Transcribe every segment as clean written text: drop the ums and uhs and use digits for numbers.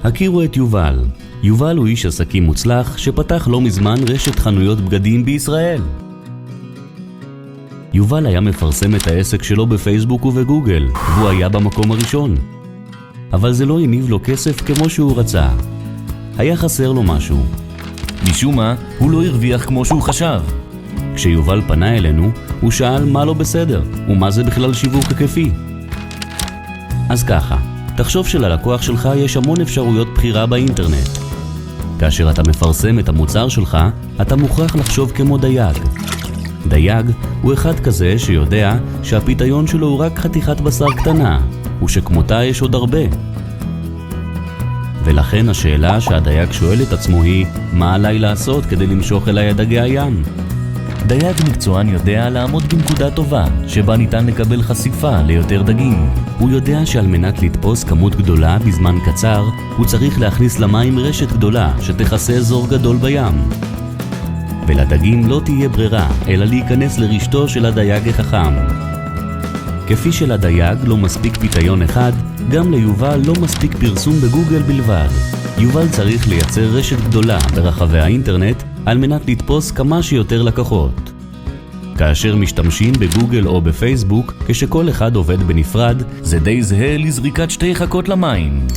הכירו את יובל. יובל הוא איש עסקים מוצלח שפתח לא מזמן רשת חנויות בגדים בישראל. יובל היה מפרסם את העסק שלו בפייסבוק ובגוגל, והוא היה במקום הראשון. אבל זה לא הניב לו כסף כמו שהוא רצה. היה חסר לו משהו. משום מה, הוא לא הרוויח כמו שהוא חשב. כשיובל פנה אלינו, הוא שאל מה לא בסדר, ומה זה בכלל שיווק היקפי. אז ככה, תחשוב שללקוח שלך יש המון אפשרויות בחירה באינטרנט. כאשר אתה מפרסם את המוצר שלך, אתה מוכרח לחשוב כמו דייג. דייג הוא אחד כזה שיודע שהפיתיון שלו הוא רק חתיכת בשר קטנה, ושכמותה יש עוד הרבה. ולכן השאלה שהדייג שואל את עצמו היא, מה עליי לעשות כדי למשוך אליי את דגי הים? דייג מקצוען יודע לעמוד בנקודה טובה, שבה ניתן לקבל חשיפה ליותר דגים. הוא יודע שעל מנת לתפוס כמות גדולה בזמן קצר, הוא צריך להכניס למים רשת גדולה שתכסה אזור גדול בים. ולדגים לא תהיה ברירה, אלא להיכנס לרשתו של הדייג החכם. כפי שלדייג לא מספיק פיתיון אחד, גם ליובל לא מספיק פרסום בגוגל בלבד. יובל צריך לייצר רשת גדולה ברחבי האינטרנט על מנת לתפוס כמה שיותר לקוחות. כאשר משתמשים בגוגל או בפייסבוק, כשכל אחד עובד בנפרד, זה די זהה לזריקת שתי חכות למים.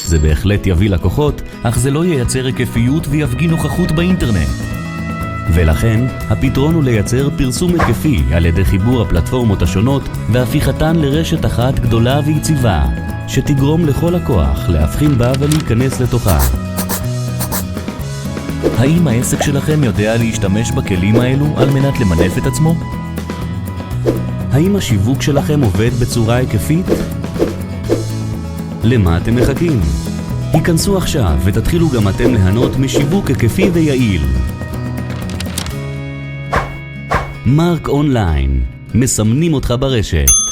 זה בהחלט יביא לקוחות, אך זה לא ייצר היקפיות ויפגין נוכחות באינטרנט. ולכן, הפתרון הוא לייצר פרסום היקפי על ידי חיבור הפלטפורמות השונות והפיכתן לרשת אחת גדולה ויציבה, שתגרום לכל לקוח להבחין בה ולהיכנס לתוכה. האם העסק שלכם יודע להשתמש בכלים האלו על מנת למנף את עצמו? האם השיווק שלכם עובד בצורה היקפית? למה אתם מחכים? היכנסו עכשיו ותתחילו גם אתם ליהנות משיווק היקפי ויעיל. מרק אונליין, מסמנים אותך ברשת.